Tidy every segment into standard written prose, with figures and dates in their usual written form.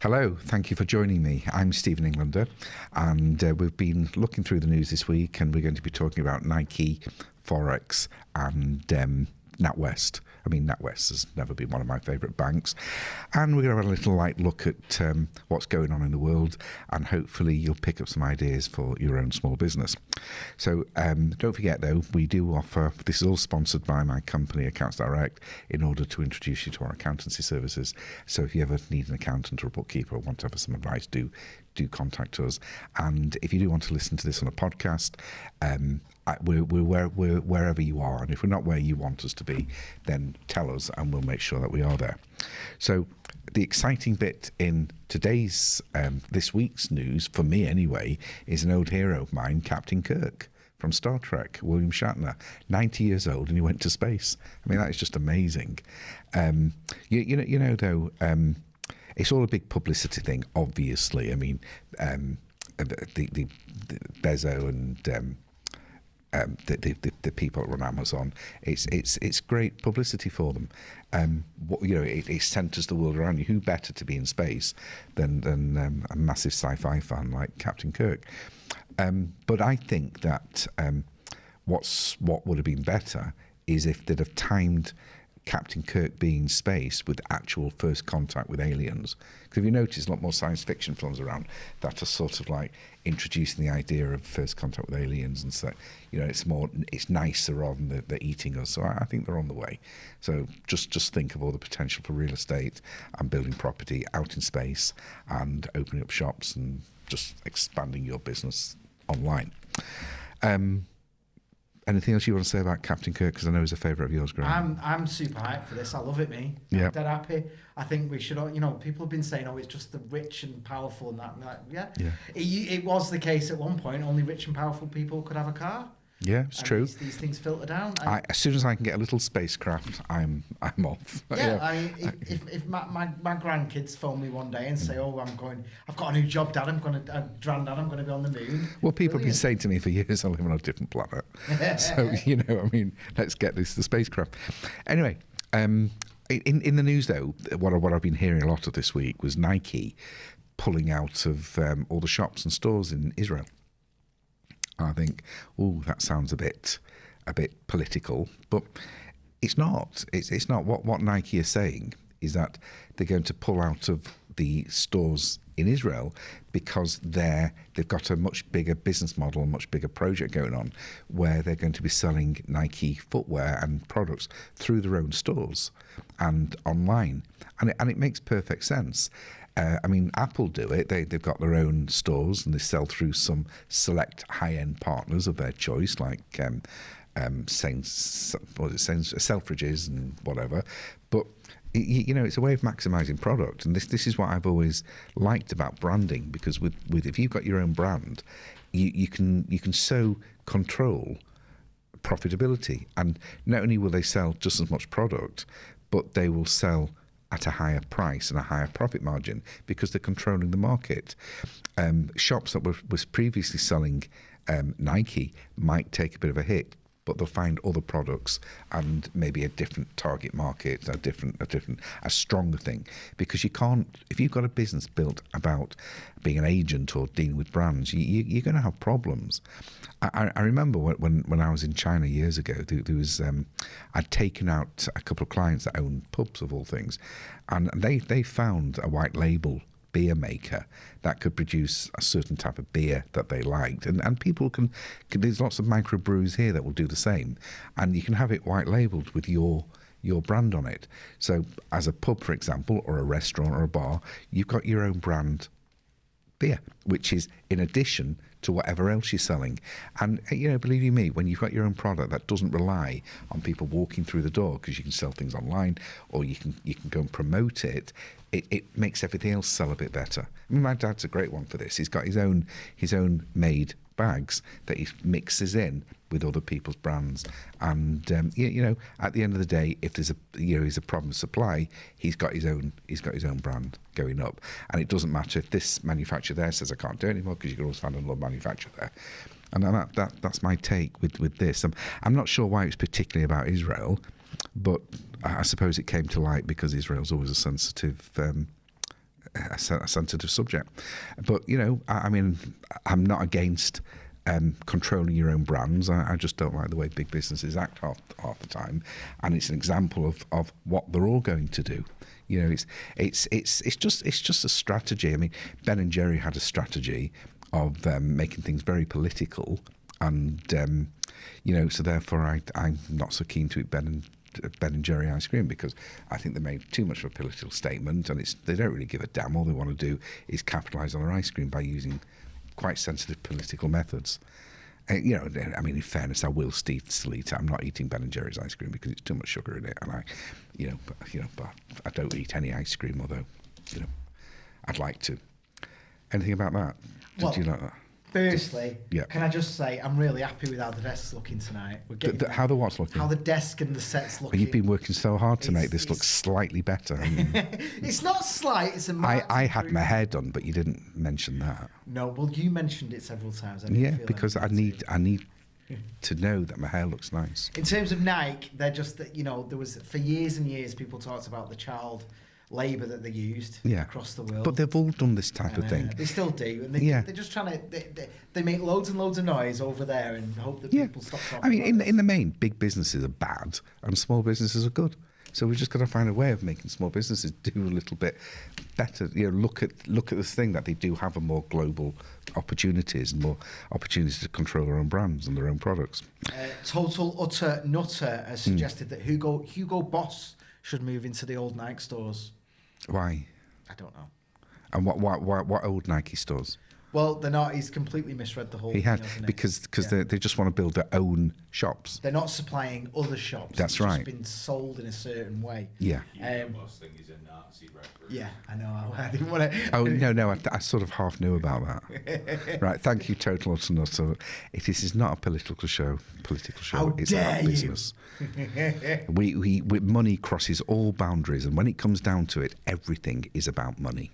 Hello, thank you for joining me. I'm Stephen Englander, and we've been looking through the news this week, and we're going to be talking about Nike, Forex, and Natwest. I mean, Natwest has never been one of my favourite banks. And we're going to have a little light look at what's going on in the world, and hopefully you'll pick up some ideas for your own small business. So don't forget, though, we do offer, this is all sponsored by my company, Accounts Direct, in order to introduce you to our accountancy services. So if you ever need an accountant or a bookkeeper or want to have some advice, do contact us. And if you do want to listen to this on a podcast, we're wherever you are, and if we're not where you want us to be, then tell us and we'll make sure that we are there. So the exciting bit in today's this week's news, for me anyway, is an old hero of mine, Captain Kirk from Star Trek, William Shatner, 90 years old, and he went to space. I mean, that is just amazing. You know though, it's all a big publicity thing, obviously. I mean, the Bezos and the people that run Amazon, it's great publicity for them. It centres the world around you. Who better to be in space than a massive sci-fi fan like Captain Kirk? But I think that what would have been better is if they'd have timed Captain Kirk being in space with actual first contact with aliens. Because if you notice, a lot more science fiction films around that are sort of like introducing the idea of first contact with aliens, and so it's nicer rather than they're eating us. So I think they're on the way. So just think of all the potential for real estate and building property out in space and opening up shops and just expanding your business online. Anything else you want to say about Captain Kirk? Because I know he's a favourite of yours, Graham. I'm super hyped for this. I love it, me. Yeah. I'm dead happy. I think we should, people have been saying, it's just the rich and powerful and that. And like, yeah. It was the case at one point. Only rich and powerful people could have a car. Yeah, it's true. These things filter down. As soon as I can get a little spacecraft, I'm off. Yeah, if my grandkids phone me one day and say, I've got a new job, Dad, Granddad, I'm going to be on the moon. Well, people have been saying to me for years I live on a different planet. So, let's get the spacecraft. Anyway, in the news, though, what I've been hearing a lot of this week was Nike pulling out of all the shops and stores in Israel. I think, that sounds a bit political, but it's not. It's not. What Nike is saying is that they're going to pull out of the stores in Israel because they've got a much bigger business model, a much bigger project going on, where they're going to be selling Nike footwear and products through their own stores and online, and it makes perfect sense. Apple do it. They've got their own stores and they sell through some select high-end partners of their choice, like Selfridges and whatever. But it's a way of maximising product, and this is what I've always liked about branding, because with if you've got your own brand, you can so control profitability, and not only will they sell just as much product, but they will sell at a higher price and a higher profit margin because they're controlling the market. Shops that was previously selling Nike might take a bit of a hit, but they'll find other products and maybe a different target market, a stronger thing. Because you can't, if you've got a business built about being an agent or dealing with brands, you're going to have problems. I remember when I was in China years ago, there was I'd taken out a couple of clients that owned pubs of all things, and they found a white label beer maker that could produce a certain type of beer that they liked, and people can there's lots of microbrews here that will do the same, and you can have it white labeled with your brand on it. So as a pub, for example, or a restaurant or a bar, you've got your own brand beer, which is in addition to whatever else you're selling. And believe you me, when you've got your own product that doesn't rely on people walking through the door, because you can sell things online or you can go and promote it, it makes everything else sell a bit better. My dad's a great one for this. He's got his own made bags that he mixes in with other people's brands, and at the end of the day, if there's a problem with supply, he's got his own brand going up, and it doesn't matter if this manufacturer there says I can't do it anymore, because you can always find another manufacturer there. And that's my take with this. I'm not sure why it's particularly about Israel, but I suppose it came to light because Israel's always a sensitive a sensitive subject. But you know, I mean, I'm not against controlling your own brands. I just don't like the way big businesses act half the time, and it's an example of what they're all going to do. You know, it's just a strategy. I mean, Ben and Jerry had a strategy of making things very political, and you know, so therefore I'm not so keen to eat Ben and Jerry ice cream, because I think they made too much of a political statement, and they don't really give a damn. All they want to do is capitalise on their ice cream by using quite sensitive political methods. You know, I mean, in fairness, I will still eat it. I'm not eating Ben and Jerry's ice cream because it's too much sugar in it, and but I don't eat any ice cream, although, you know, I'd like to. Anything about that? Do you like that? Firstly, can I just say I'm really happy with how the desk's looking tonight. We're getting how the what's looking? How the desk and the set's looking. You've been working so hard to make this look slightly better. It's not slight. It's a. I had my hair done, but you didn't mention that. No, well, you mentioned it several times. Because I need to know that my hair looks nice. In terms of Nike, they're just that, you know, there was for years and years people talked about the child labour that they used across the world. But they've all done this type of thing. They still do, and they're just trying to. They make loads and loads of noise over there and hope that people stop talking. I mean, in the main, big businesses are bad and small businesses are good. So we've just got to find a way of making small businesses do a little bit better. You know, look at this thing that they do have a more global opportunities and more opportunities to control their own brands and their own products. Total Utter Nutter has suggested that Hugo Boss should move into the old Nike stores. Why? I don't know. And what old Nike stores? Well, they're not. He's completely misread the whole thing. He had, because they just want to build their own shops. They're not supplying other shops. That's right. It's just been sold in a certain way. Yeah. Most thing is a Nazi reference. Yeah, I know. I didn't want to. Oh no! I sort of half knew about that. Right. Thank you, Total Utter Nutter. This is not a political show. How it's dare about business. we money crosses all boundaries, and when it comes down to it, everything is about money.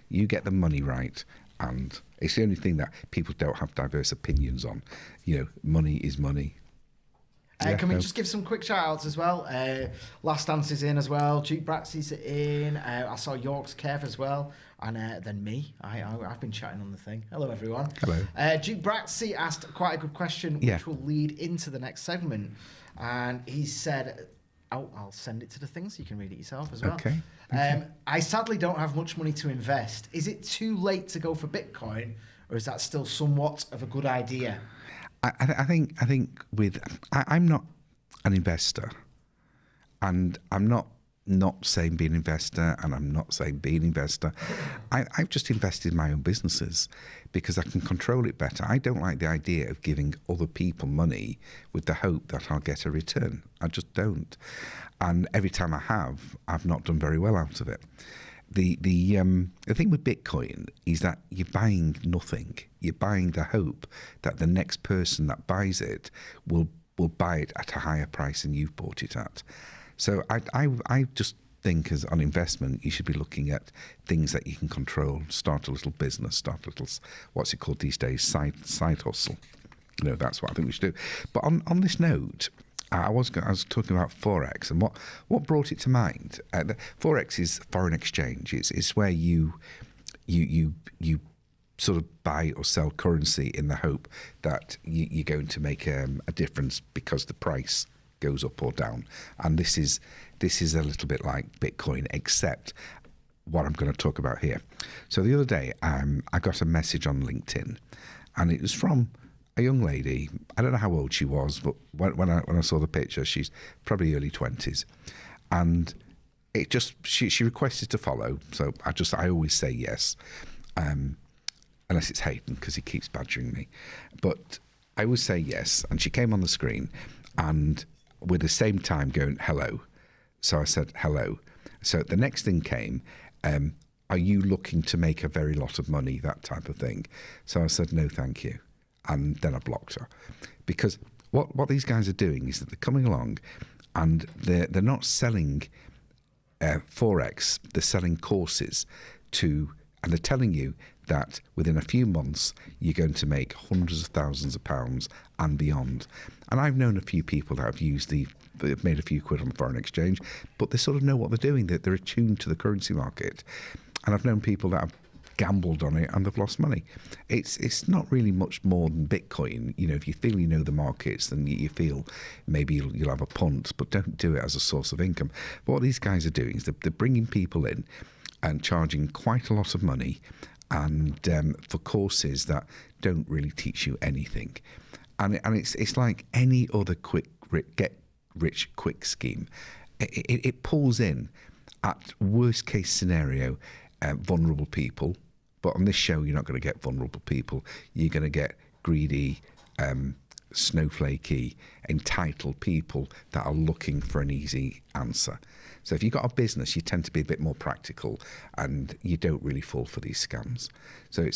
You get the money right, and it's the only thing that people don't have diverse opinions on. You know, money is money. Can we just give some quick shout-outs as well? Last Dance is in as well. Duke Braxy's in. I saw York's Kev as well. And then me. I've been chatting on the thing. Hello, everyone. Hello. Duke Braxy asked quite a good question, which will lead into the next segment. And he said... Oh, I'll send it to the thing so you can read it yourself as well. Okay. I sadly don't have much money to invest. Is it too late to go for Bitcoin, or is that still somewhat of a good idea? I think I'm not an investor, and I'm not saying be an investor, and I'm not saying be an investor. I've just invested in my own businesses because I can control it better. I don't like the idea of giving other people money with the hope that I'll get a return. I just don't. And every time I have, I've not done very well out of it. The thing with Bitcoin is that you're buying nothing. You're buying the hope that the next person that buys it will buy it at a higher price than you've bought it at. So I just think as on investment, you should be looking at things that you can control. Start a little business, start a little, what's it called these days, side hustle. You know, that's what I think we should do. But on this note, I was talking about Forex, and what brought it to mind. Forex is foreign exchange. It's where you sort of buy or sell currency in the hope that you're going to make a difference because the price goes up or down. And this is a little bit like Bitcoin, except what I'm going to talk about here. So the other day, I got a message on LinkedIn, and it was from a young lady. I don't know how old she was, but when I saw the picture, she's probably early 20s, and it just she requested to follow. So I always say yes, unless it's Hayden, because he keeps badgering me. But I always say yes, and she came on the screen, and with the same time going hello. So I said hello. So the next thing came, are you looking to make a very lot of money, that type of thing? So I said no, thank you. And then I blocked her, because what these guys are doing is that they're coming along, and they're not selling Forex. They're selling courses and they're telling you that within a few months you're going to make hundreds of thousands of pounds and beyond. And I've known a few people that have made a few quid on foreign exchange, but they sort of know what they're doing. They're attuned to the currency market. And I've known people that have gambled on it and they've lost money. It's not really much more than Bitcoin. You know, if you feel you know the markets, then you feel maybe you'll have a punt, but don't do it as a source of income. But what these guys are doing is they're bringing people in and charging quite a lot of money, and for courses that don't really teach you anything. And it's like any other get rich quick scheme. It pulls in, at worst case scenario, vulnerable people. But on this show, you're not going to get vulnerable people. You're going to get greedy, snowflakey, entitled people that are looking for an easy answer. So if you've got a business, you tend to be a bit more practical, and you don't really fall for these scams. So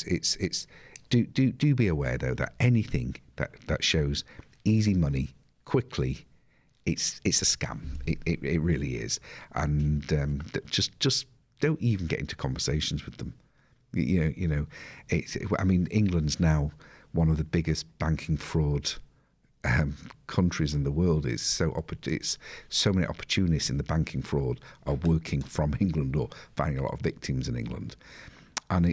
do be aware though that anything that shows easy money quickly, it's a scam. It really is. And just don't even get into conversations with them. You know, I mean, England's now one of the biggest banking fraud countries in the world. It's so many opportunists in the banking fraud are working from England or finding a lot of victims in England. And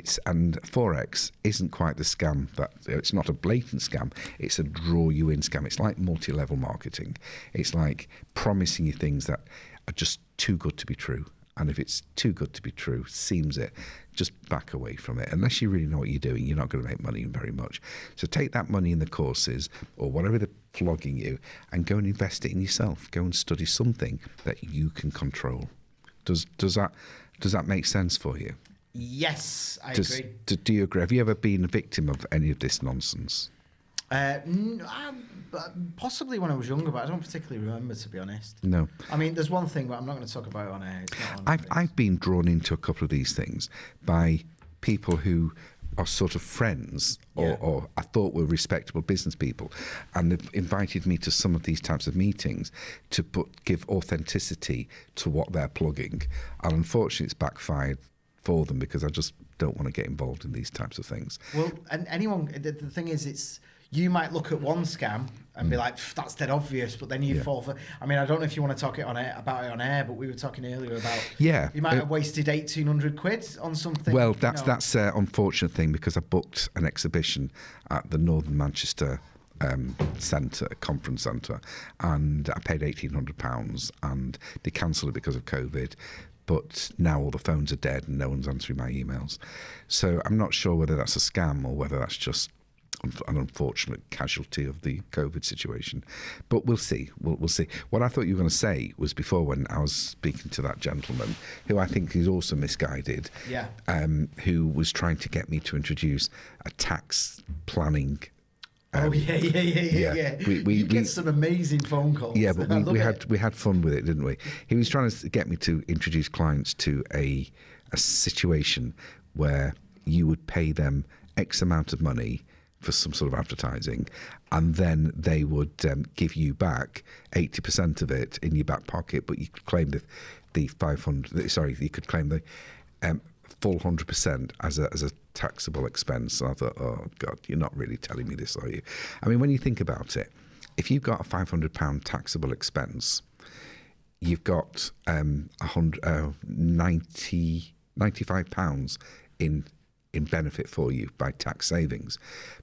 Forex isn't quite the scam that it's not a blatant scam. It's a draw you in scam. It's like multi-level marketing. It's like promising you things that are just too good to be true. And if it's too good to be true, seems it, just back away from it. Unless you really know what you're doing, you're not going to make money very much. So take that money in the courses or whatever they're flogging you and go and invest it in yourself. Go and study something that you can control. Does that make sense for you? Yes, I agree. Do you agree? Have you ever been a victim of any of this nonsense? Possibly when I was younger, but I don't particularly remember, to be honest. No. I mean, there's one thing, but I'm not going to talk about it on air. It's not on I've been drawn into a couple of these things by people who are sort of friends or I thought were respectable business people, and they've invited me to some of these types of meetings to give authenticity to what they're plugging, and unfortunately it's backfired for them because I just don't want to get involved in these types of things. Well, and the thing is, you might look at one scam and be like, that's dead obvious, but then you fall for. I mean, I don't know if you want to talk about it on air, but we were talking earlier about. Yeah, you might have wasted 1,800 quid on something. Well, that's an unfortunate thing because I booked an exhibition at the Northern Manchester conference centre, and I paid £1,800, and they cancelled it because of COVID. But now all the phones are dead and no one's answering my emails. So I'm not sure whether that's a scam or whether that's just an unfortunate casualty of the COVID situation. But we'll see. We'll see. What I thought you were going to say was before, when I was speaking to that gentleman, who I think is also misguided, who was trying to get me to introduce a tax planning. Yeah. We get some amazing phone calls. Yeah, but we had fun with it, didn't we? He was trying to get me to introduce clients to a situation where you would pay them X amount of money for some sort of advertising, and then they would give you back 80% of it in your back pocket, but you could claim the 500. Sorry, you could claim the full 100% as a taxable expense. And I thought, oh God, you're not really telling me this, are you? I mean, when you think about it, if you've got a £500 taxable expense, you've got £95 in benefit for you by tax savings.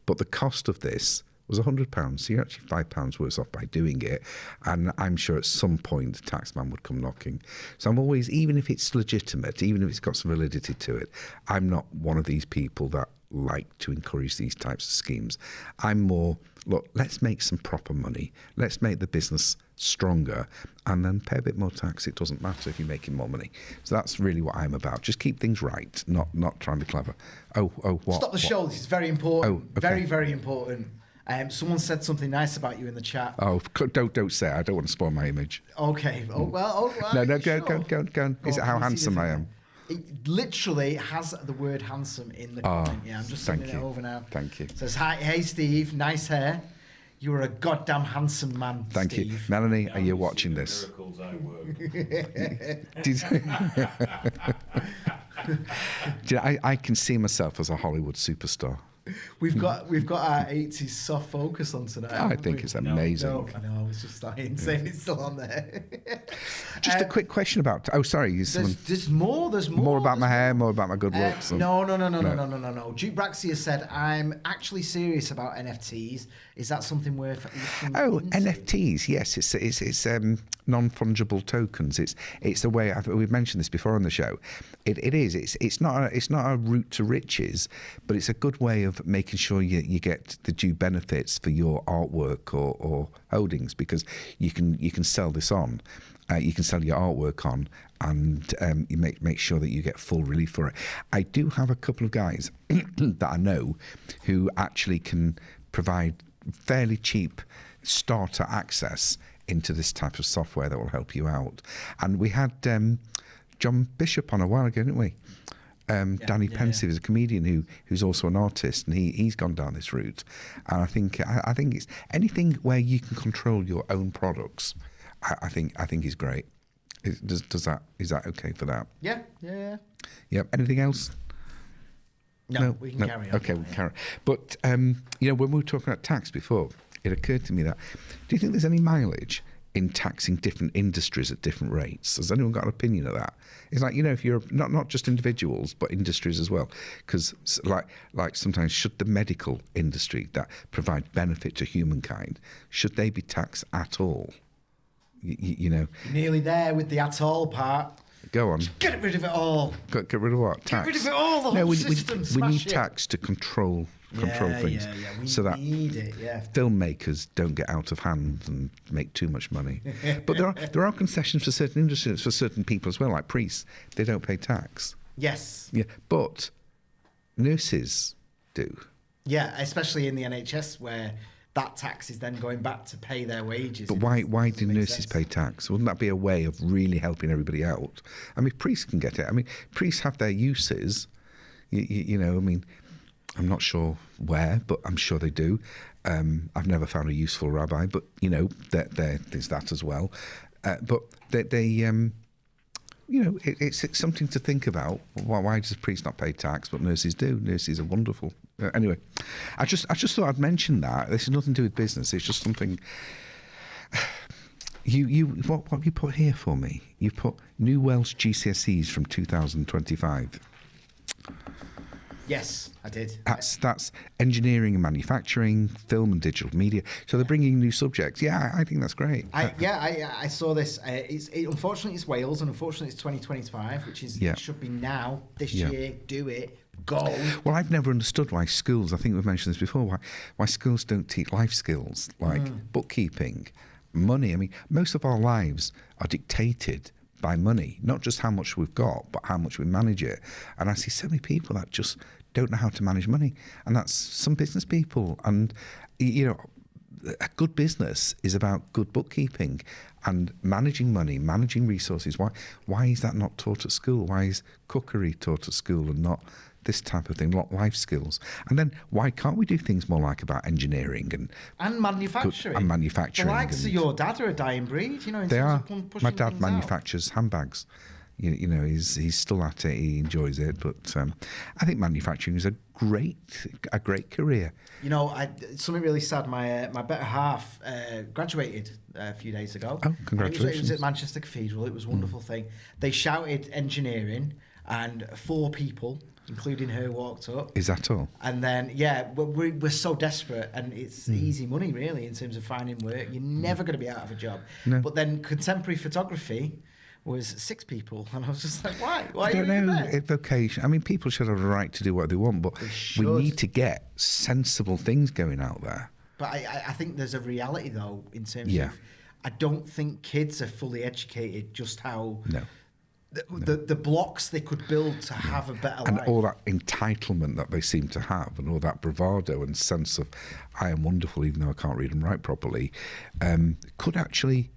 But the cost of this was £100, so you're actually £5 worse off by doing it. And I'm sure at some point the taxman would come knocking. So I'm always, even if it's legitimate, even if it's got some validity to it, I'm not one of these people that like to encourage these types of schemes. I'm more, look, let's make some proper money. Let's make the business stronger and then pay a bit more tax. It doesn't matter if you're making more money. So that's really what I'm about. Just keep things right, not trying to be clever. What? Stop the show. This is very important. Oh, okay. Very, very important. Someone said something nice about you in the chat. Oh, don't say it. I don't want to spoil my image. Okay. Oh, well. No, go on. Is it how handsome I am? It literally has the word handsome in the comment. Yeah, I'm just sending it over now. Thank you. It says, hey Steve, nice hair. You're a goddamn handsome man, Thank Steve. you. Melanie, are you watching this? Miracles I work. I can see myself as a Hollywood superstar. We've got our 80s soft focus on tonight. I think it's amazing. No, I know. It's just like insane. It's still on there. Just a quick question about. Oh, sorry. There's more. There's more. More about my hair. More about my good looks. No. Duke Braxi has said, I'm actually serious about NFTs. Is that something worth looking into? NFTs. Yes, it's non-fungible tokens. It's a way. We've mentioned this before on the show. It is. It's not a route to riches, but it's a good way of making sure you get the due benefits for your artwork or holdings, because you can sell this on. You can sell your artwork on, and you make sure that you get full relief for it. I do have a couple of guys that I know who actually can provide fairly cheap starter access into this type of software that will help you out. And we had John Bishop on a while ago, didn't we? Danny Pensive is a comedian who's also an artist, and he's gone down this route. And I think it's anything where you can control your own products. I think is great. Is that okay for that? Yeah. Yep. Anything else? No, we can carry on. Okay, we can carry on. But when we were talking about tax before, it occurred to me that, do you think there's any mileage in taxing different industries at different rates? Has anyone got an opinion of that? It's like, if you're not just individuals, but industries as well. Because like sometimes, should the medical industry that provide benefit to humankind, should they be taxed at all? You're nearly there with the at all part. Go on. Just get rid of it all. Get rid of what? Tax? Get rid of it all. The whole system. We need tax to control things. We need it. Yeah. Filmmakers don't get out of hand and make too much money. But there are concessions for certain industries, for certain people as well, like priests. They don't pay tax. Yes. Yeah, but nurses do. Yeah, especially in the NHS, where that tax is then going back to pay their wages. But why do nurses pay tax? Wouldn't that be a way of really helping everybody out? I mean, priests can get it. I mean, priests have their uses. I mean, I'm not sure where, but I'm sure they do. I've never found a useful rabbi, but there's that as well. But it's something to think about. Why does priests not pay tax, but nurses do? Nurses are wonderful. Anyway, I just thought I'd mention that. This has nothing to do with business. It's just something. What have you put here for me? You put New Welsh GCSEs from 2025. Yes, I did. That's engineering and manufacturing, film and digital media. So they're bringing new subjects. Yeah, I think that's great. I saw this. Unfortunately, it's Wales, and unfortunately, it's 2025, which is it should be now, this year. Do it. Go. Well, I've never understood why schools, I think we've mentioned this before, why schools don't teach life skills like bookkeeping, money. I mean, most of our lives are dictated by money, not just how much we've got, but how much we manage it. And I see so many people that just don't know how to manage money. And that's some business people. And, a good business is about good bookkeeping and managing money, managing resources. Why is that not taught at school? Why is cookery taught at school and not this type of thing, life skills? And then why can't we do things more like about engineering and manufacturing? The likes of your dad are a dying breed, they are. My dad manufactures handbags. He's still at it. He enjoys it, but I think manufacturing is a great career. Something really sad. My better half graduated a few days ago. Oh, congratulations! It was at Manchester Cathedral. It was a wonderful thing. They shouted engineering, and 4 people, including her, walked up. Is that all? And then, we're so desperate, and it's easy money, really, in terms of finding work. You're never going to be out of a job. No. But then contemporary photography was 6 people, and I was just like, why? Why I don't know. Vocation. I mean, people should have a right to do what they want, but we need to get sensible things going out there. But I think there's a reality, though, in terms of, I don't think kids are fully educated just how... No. The blocks they could build to have a better life. And all that entitlement that they seem to have, and all that bravado and sense of, I am wonderful even though I can't read and write properly, could actually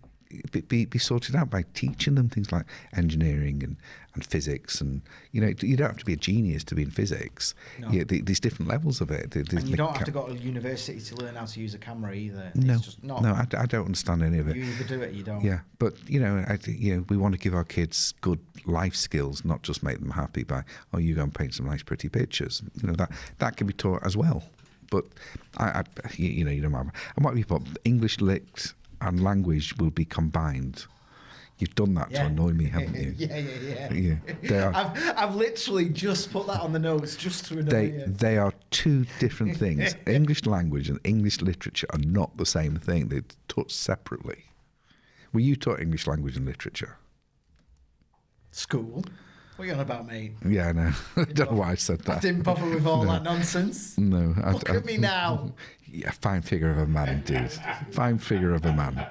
be sorted out by teaching them things like engineering and physics, and you don't have to be a genius to be in physics. No. There's different levels of it. And you don't have to go to university to learn how to use a camera either. No, It's just not. no, I don't understand any of it. You either do it or you don't. Yeah, but we want to give our kids good life skills, not just make them happy by you go and paint some nice pretty pictures. That can be taught as well. But you don't mind. And what people English lit and language will be combined. You've done that to annoy me, haven't you? Yeah. They are, I've literally just put that on the notes just to annoy you. They are two different things. English language and English literature are not the same thing. They're taught separately. Were you taught English language and literature? School? What are you on about, mate? Yeah, I know. I don't know why I said that. I didn't bother with all that nonsense. No. Look at me now. Yeah, fine figure of a man indeed. Fine figure of a man.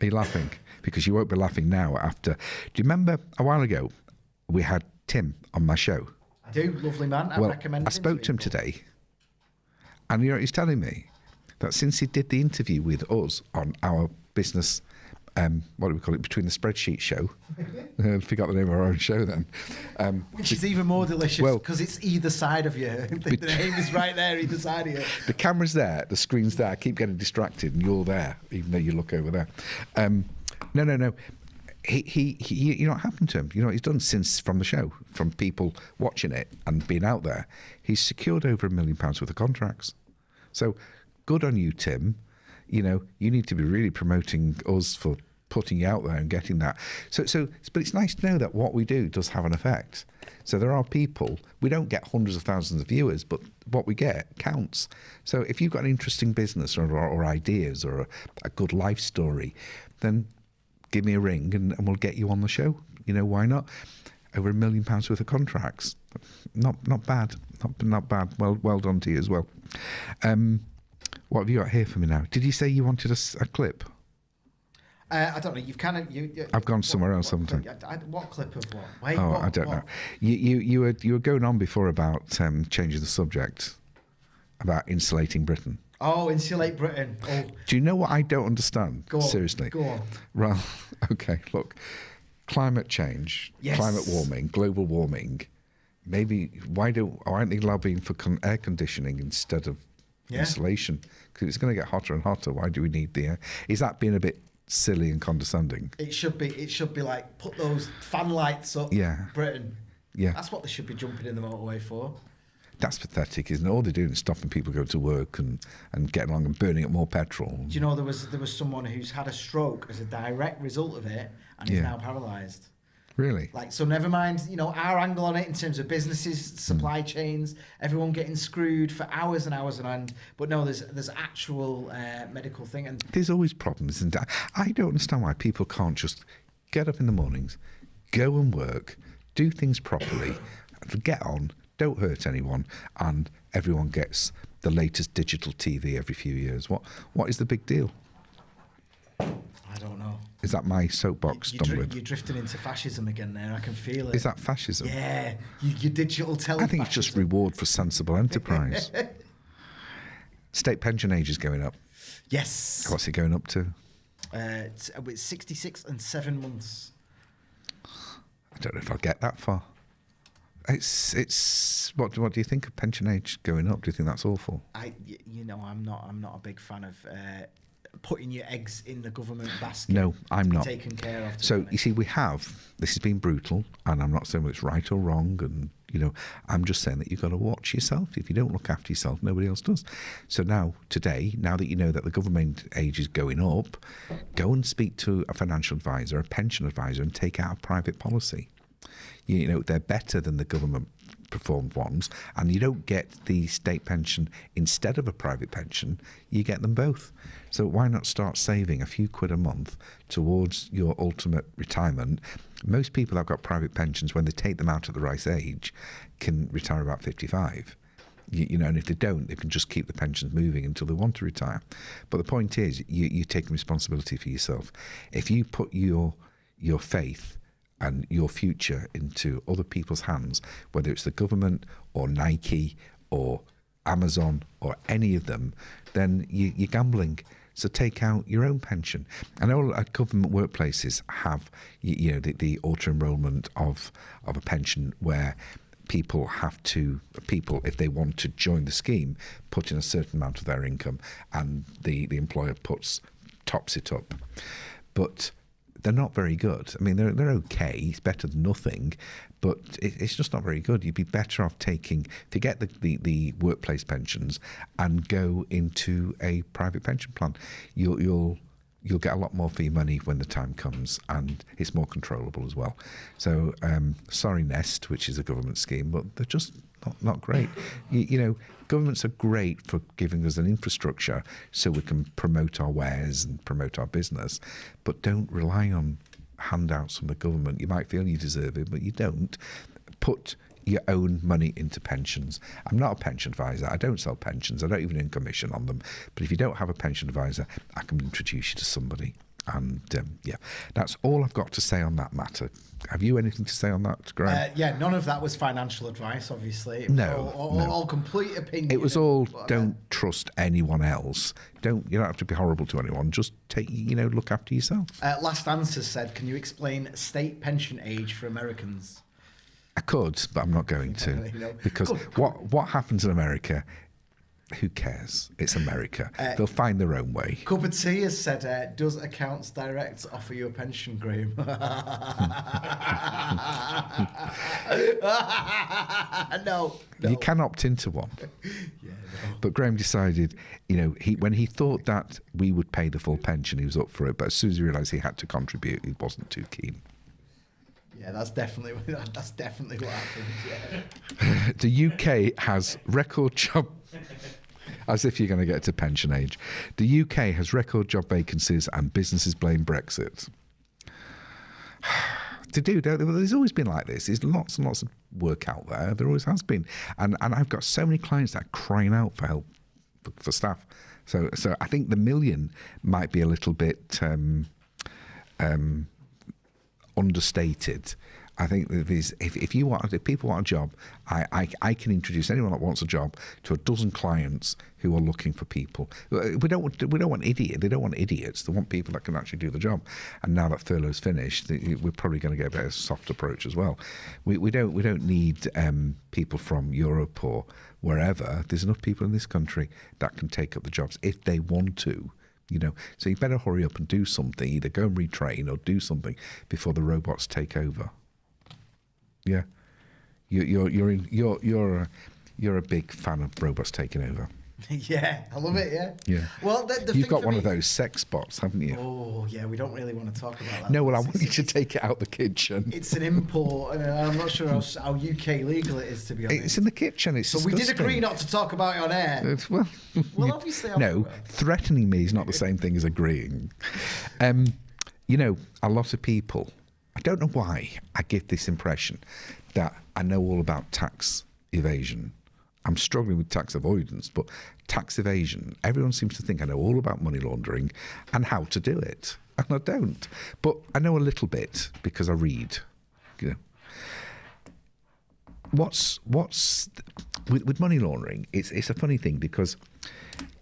Are you laughing? Because you won't be laughing now after. Do you remember a while ago we had Tim on my show? I do, lovely man. I recommend him. I spoke to him today, and he's telling me that since he did the interview with us on our business, what do we call it, Between the Spreadsheets show, I forgot the name of our own show then. Which is even more delicious because it's either side of you. The name is right there, either side of you. The camera's there, the screen's there. I keep getting distracted, and you're there, even though you look over there. No. He you know what happened to him? You know what he's done since from the show, from people watching it and being out there? He's secured over £1 million worth of contracts. So good on you, Tim. You need to be really promoting us for putting you out there and getting that. But it's nice to know that what we do does have an effect. So there are people, we don't get hundreds of thousands of viewers, but what we get counts. So if you've got an interesting business or ideas or a good life story, then give me a ring and we'll get you on the show. Why not? Over £1 million worth of contracts. Not bad. Not bad. Well done to you as well. What have you got here for me now? Did you say you wanted a clip? I don't know. You've kind of I've gone somewhere else, haven't I? What clip of what? Wait, I don't know. You were going on before about changing the subject about insulating Britain. Oh, insulate Britain. Oh. Do you know what I don't understand? Go on, Seriously. Go on. Well, okay. Look, climate change, climate warming, global warming. Maybe aren't they lobbying for air conditioning instead of insulation? Because it's going to get hotter and hotter. Why do we need the air? Is that being a bit silly and condescending? It should be like put those fan lights up. Britain. Yeah. That's what they should be jumping in the motorway for. That's pathetic, isn't it? All they're doing is stopping people going to work and getting along and burning up more petrol. Do you know there was someone who's had a stroke as a direct result of it and is now paralysed? Really? So never mind, our angle on it in terms of businesses, supply chains, everyone getting screwed for hours and hours on end. But no, there's actual medical thing. And there's always problems. And I don't understand why people can't just get up in the mornings, go and work, do things properly, get on, don't hurt anyone, and everyone gets the latest digital TV every few years. What is the big deal? I don't know. Is that my soapbox done with? You're drifting into fascism again there. I can feel it. Is that fascism? Yeah. Your digital television. I think it's just reward for sensible enterprise. State pension age is going up. Yes. What's it going up to? It's 66 and 7 months. I don't know if I'll get that far. It's what do you think of pension age going up? Do you think that's awful? I'm not a big fan of putting your eggs in the government basket. No, I'm not. Taken care of. So you see, this has been brutal, and I'm not saying it's right or wrong, and I'm just saying that you've got to watch yourself. If you don't look after yourself, nobody else does. So now that you know that the government age is going up, go and speak to a financial advisor, a pension advisor, and take out a private policy. They're better than the government performed ones, and you don't get the state pension instead of a private pension, you get them both. So why not start saving a few quid a month towards your ultimate retirement? Most people that have got private pensions, when they take them out at the right age, can retire about 55. And if they don't, they can just keep the pensions moving until they want to retire. But the point is, you're taking responsibility for yourself. If you put your faith and your future into other people's hands, whether it's the government or Nike or Amazon or any of them, then you're gambling. So take out your own pension. I know government workplaces have, the auto-enrolment of a pension where people, if they want to join the scheme, put in a certain amount of their income, and the employer tops it up. But they're not very good. I mean, they're okay. It's better than nothing, but it's just not very good. You'd be better off forget the workplace pensions and go into a private pension plan. You'll get a lot more for your money when the time comes, and it's more controllable as well. So, sorry, Nest, which is a government scheme, but they're just not great. Governments are great for giving us an infrastructure so we can promote our wares and promote our business, but don't rely on handouts from the government. You might feel you deserve it, but you don't. Put your own money into pensions. I'm not a pension advisor. I don't sell pensions. I don't even earn commission on them. But if you don't have a pension advisor, I can introduce you to somebody. And that's all I've got to say on that matter. Have you anything to say on that, Graham? None of that was financial advice, obviously. It was No. all complete opinion. It was all, don't trust anyone else. You don't have to be horrible to anyone. Just look after yourself. Last Answer said, can you explain state pension age for Americans? I could, but I'm not going to. Because what happens in America, who cares? It's America. They'll find their own way. Cup of Tea has said, does Accounts Direct offer you a pension, Graham? No. You can opt into one. No. But Graham decided, when he thought that we would pay the full pension, he was up for it. But as soon as he realised he had to contribute, he wasn't too keen. Yeah, that's definitely what happened. Yeah. The UK has record job. As if you're going to get to pension age. The UK has record job vacancies and businesses blame Brexit. There's always been like this. There's lots and lots of work out there. There always has been. And I've got so many clients that are crying out for help for staff. So I think the million might be a little bit understated. I think that if people want a job, I can introduce anyone that wants a job to a dozen clients who are looking for people. We don't want idiots. They don't want idiots. They want people that can actually do the job. And now that furlough's finished, we're probably going to get a better soft approach as well. We don't need people from Europe or wherever. There's enough people in this country that can take up the jobs if they want to. So you better hurry up and do something. Either go and retrain or do something before the robots take over. Yeah, you're a big fan of robots taking over. Yeah, I love it. Yeah. Yeah. Well, you've got one of those sex bots, haven't you? Oh, yeah. We don't really want to talk about that. No, well, I want you to take it out the kitchen. It's an import. I'm not sure how UK legal it is, to be honest. It's in the kitchen. It's disgusting. We did agree not to talk about it on air. Well, obviously, threatening me is not the same thing as agreeing. A lot of people. I don't know why I get this impression that I know all about tax evasion. I'm struggling with tax avoidance, but tax evasion, everyone seems to think I know all about money laundering and how to do it. And I don't. But I know a little bit because I read. What's with money laundering, it's a funny thing because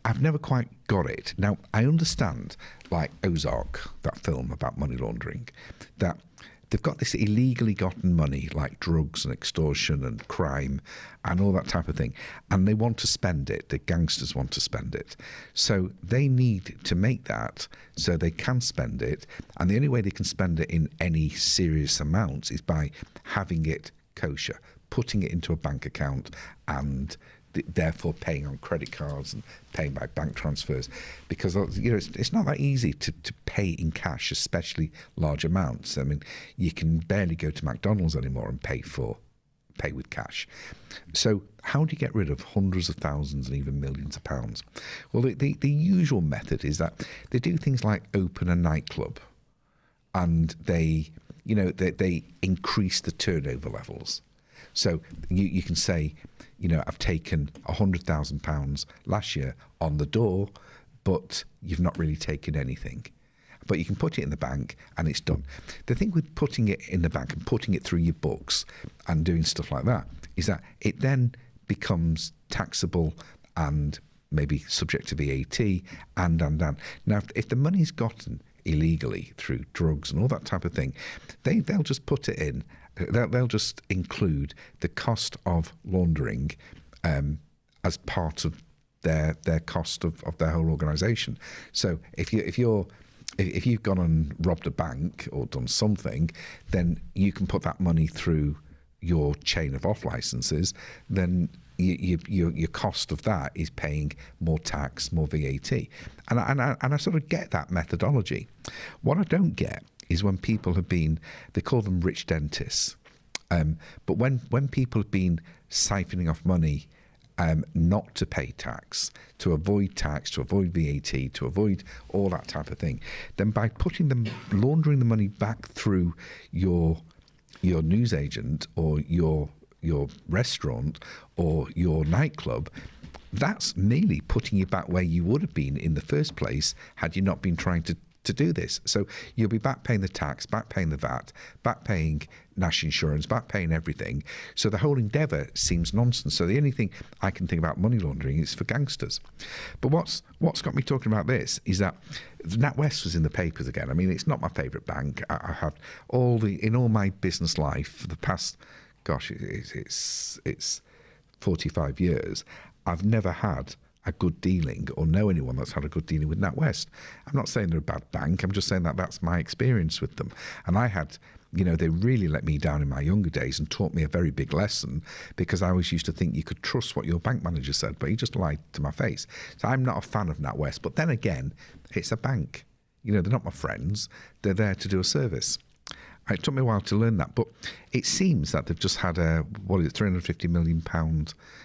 I've never quite got it. Now, I understand, like Ozark, that film about money laundering, that they've got this illegally gotten money, like drugs and extortion and crime and all that type of thing, and they want to spend it. The gangsters want to spend it. So they need to make that so they can spend it, and the only way they can spend it in any serious amounts is by having it kosher, putting it into a bank account and therefore paying on credit cards and paying by bank transfers, because it's not that easy to pay in cash, especially large amounts. I mean, you can barely go to McDonald's anymore and pay with cash. So how do you get rid of hundreds of thousands and even millions of pounds? Well, the usual method is that they do things like open a nightclub, and they increase the turnover levels. So you can say, I've taken £100,000 last year on the door, but you've not really taken anything. But you can put it in the bank and it's done. The thing with putting it in the bank and putting it through your books and doing stuff like that is that it then becomes taxable and maybe subject to VAT, and. Now, if the money's gotten illegally through drugs and all that type of thing, they'll just put it in. They'll just include the cost of laundering as part of their cost of their whole organisation. So if you've gone and robbed a bank or done something, then you can put that money through your chain of off licenses. Then your cost of that is paying more tax, more VAT, and I sort of get that methodology. What I don't get is when people have been, they call them rich dentists, but when people have been siphoning off money not to pay tax, to avoid VAT, to avoid all that type of thing, then by laundering the money back through your newsagent or your restaurant or your nightclub, that's merely putting you back where you would have been in the first place had you not been trying to do this. So you'll be back paying the tax, back paying the VAT, back paying national insurance, back paying everything. So the whole endeavour seems nonsense. So the only thing I can think about money laundering is for gangsters. But what's got me talking about this is that Natwest was in the papers again. I mean, it's not my favourite bank. I have in all my business life for the past, gosh, it's 45 years, I've never had a good dealing or know anyone that's had a good dealing with NatWest. I'm not saying they're a bad bank. I'm just saying that that's my experience with them. And I had, they really let me down in my younger days and taught me a very big lesson, because I always used to think you could trust what your bank manager said, but he just lied to my face. So I'm not a fan of NatWest. But then again, it's a bank. They're not my friends. They're there to do a service. It took me a while to learn that, but it seems that they've just had a £350 million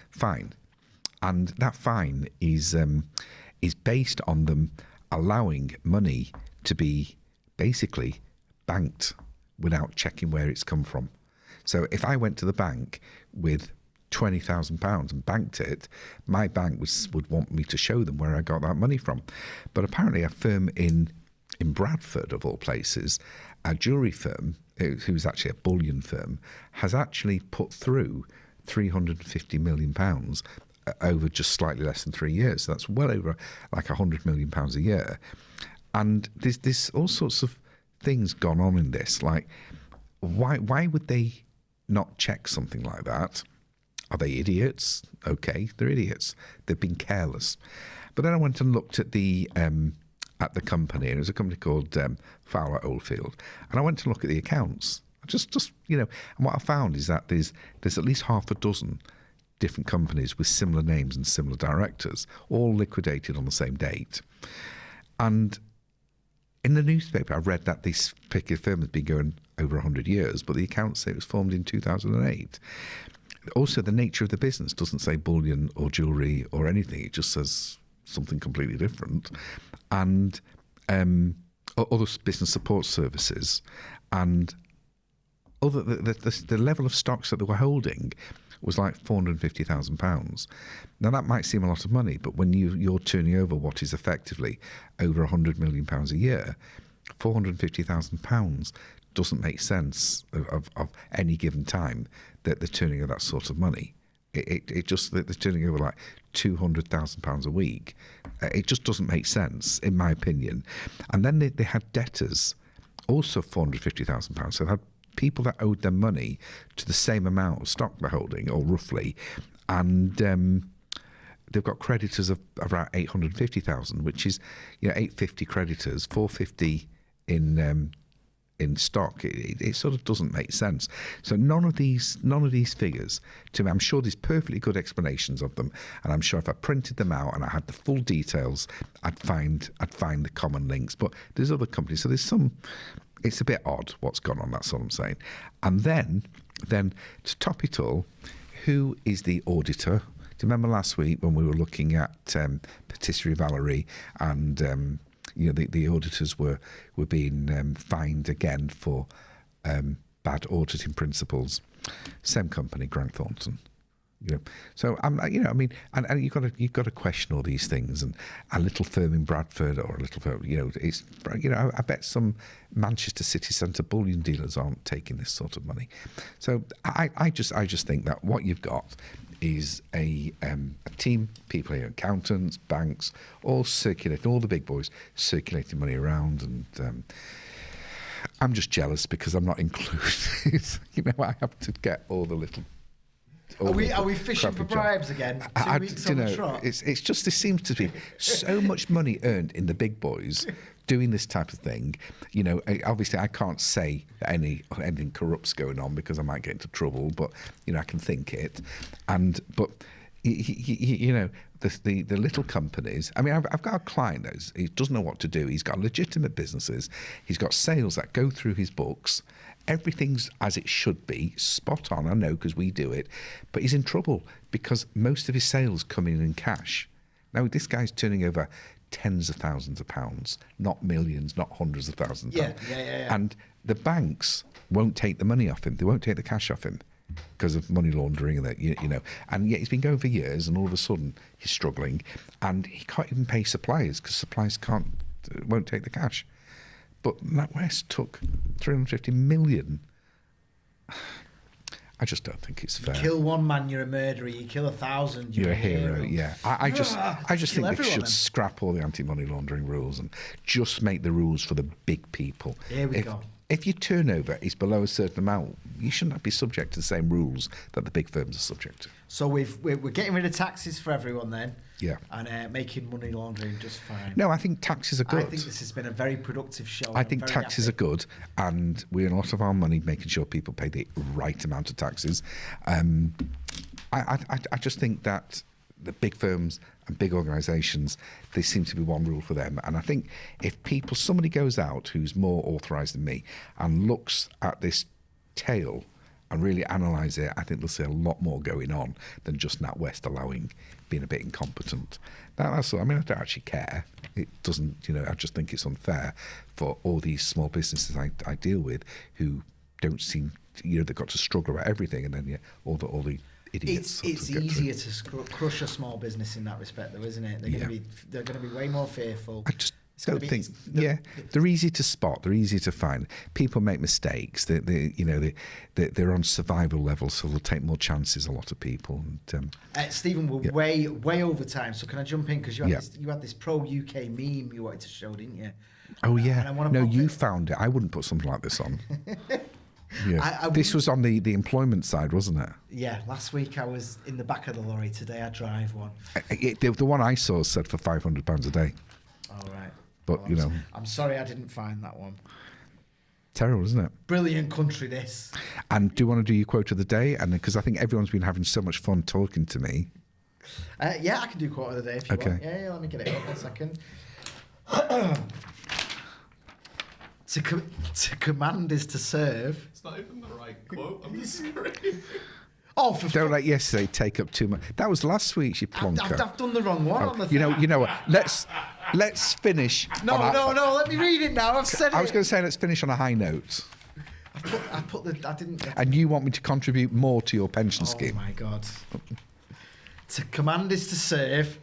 fine. And that fine is based on them allowing money to be basically banked without checking where it's come from. So if I went to the bank with £20,000 and banked it, my bank would want me to show them where I got that money from. But apparently a firm in Bradford, of all places, a jewellery firm, who's actually a bullion firm, has actually put through £350 million over just slightly less than 3 years. So that's well over like £100 million a year. And there's all sorts of things gone on in this. Like, why would they not check something like that? Are they idiots? Okay, they're idiots. They've been careless. But then I went and looked at the company, and it was a company called Fowler Oldfield, and I went to look at the accounts. And what I found is that there's at least half a dozen different companies with similar names and similar directors, all liquidated on the same date. And in the newspaper, I read that this particular firm has been going over 100 years, but the accounts say it was formed in 2008. Also, the nature of the business doesn't say bullion or jewellery or anything. It just says something completely different. And other business support services, and the level of stocks that they were holding was like £450,000. Now that might seem a lot of money, but when you're turning over what is effectively over £100 million a year, £450,000 doesn't make sense of any given time that they're turning over that sort of money. It just, they're turning over like £200,000 a week. It just doesn't make sense, in my opinion. And then they had debtors, also £450,000. So they had people that owed them money to the same amount of stock they're holding, or roughly, and they've got creditors of around 850,000, which is 850 creditors, 450 in stock. It sort of doesn't make sense. So none of these figures, to me, I'm sure there's perfectly good explanations of them, and I'm sure if I printed them out and I had the full details, I'd find the common links. But there's other companies, so there's some. It's a bit odd what's gone on, that's all I'm saying. And then to top it all, who is the auditor? Do you remember last week when we were looking at Patisserie Valerie, and the auditors were being fined again for bad auditing principles? Same company, Grant Thornton. So and you've got to question all these things. And a little firm in Bradford, or a little firm, it's I bet some Manchester city centre bullion dealers aren't taking this sort of money. So I just think that what you've got is a team, people here, accountants, banks, all circulating, all the big boys circulating money around, and I'm just jealous because I'm not included. You know, I have to get all the little. Are we fishing for bribes again? 2 weeks on the trot? It's just, there seems to be so much money earned in the big boys doing this type of thing. You know, obviously I can't say that anything corrupt's going on because I might get into trouble, but you know, I can think it. But you know, the little companies. I mean, I've got a client he doesn't know what to do. He's got legitimate businesses. He's got sales that go through his books. Everything's as it should be, spot on, I know, because we do it. But he's in trouble because most of his sales come in cash. Now, this guy's turning over tens of thousands of pounds, not millions, not hundreds of thousands of pounds. Yeah. And the banks won't take the money off him. They won't take the cash off him because of money laundering and that, you know. And yet he's been going for years, and all of a sudden he's struggling, and he can't even pay suppliers because suppliers won't take the cash. But Natwest took 350 million. I just don't think it's fair. You kill one man, you're a murderer. You kill 1,000, you're a hero. Yeah, I just think they should scrap all the anti-money laundering rules and just make the rules for the big people. Here we go. If your turnover is below a certain amount, you shouldn't be subject to the same rules that the big firms are subject to. So we're getting rid of taxes for everyone then. Yeah. And making money laundering just fine. No, I think taxes are good. I think this has been a very productive show. I think taxes are good, and we earn a lot of our money making sure people pay the right amount of taxes. I just think that the big firms and big organisations, there seems to be one rule for them. And I think if somebody goes out who's more authorised than me and looks at this tale and really analyse it, I think they'll see a lot more going on than just Natwest being a bit incompetent. That's all. I mean, I don't actually care. It doesn't, you know, I just think it's unfair for all these small businesses I deal with who don't seem, you know, they've got to struggle about everything, and then all the idiots. It's easier to crush a small business in that respect, though, isn't it? They're going to be way more fearful. I just don't think. They're easy to spot. They're easy to find. People make mistakes. They're on survival levels, so they'll take more chances. A lot of people. And, Stephen, we're way over time. So can I jump in because you had this pro UK meme you wanted to show, didn't you? Oh yeah. No, you found it. I wouldn't put something like this on. Yeah. This was on the employment side, wasn't it? Yeah, last week I was in the back of the lorry. Today I drive one. The one I saw said for £500 a day. All right. But, you know. I'm sorry I didn't find that one. Terrible, isn't it? Brilliant country, this. And do you want to do your quote of the day? And because I think everyone's been having so much fun talking to me. Yeah, I can do quote of the day if you want. Yeah, let me get it up 1 second. To command is to serve. It's not even the right quote on the screen. Oh, for don't let yesterday take up too much. That was last week's, you plonker. I've done the wrong one on the thing. You know what? Let's finish. No. Let me read it now. I've said it. I was going to say let's finish on a high note. I didn't. And you want me to contribute more to your pension scheme? Oh my God. To command is to serve,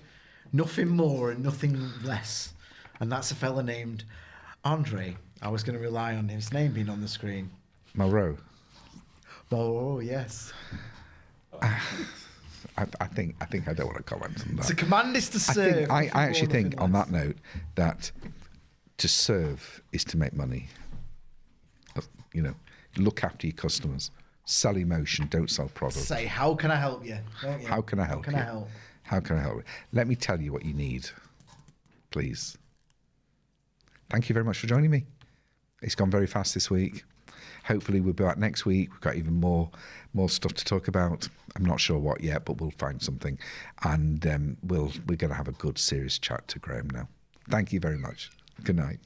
nothing more and nothing less. And that's a fella named Andre. I was going to rely on his name being on the screen. Moreau. Oh yes. I think I don't want to comment on that. To command is to serve. I actually think on that note that to serve is to make money. You know, look after your customers. Sell emotion, don't sell product. Say, how can I help you? How can I help you? How can I help you? Let me tell you what you need, please. Thank you very much for joining me. It's gone very fast this week. Hopefully we'll be back next week. We've got even more stuff to talk about. I'm not sure what yet, but we'll find something. And we're going to have a good, serious chat to Graham now. Thank you very much. Good night.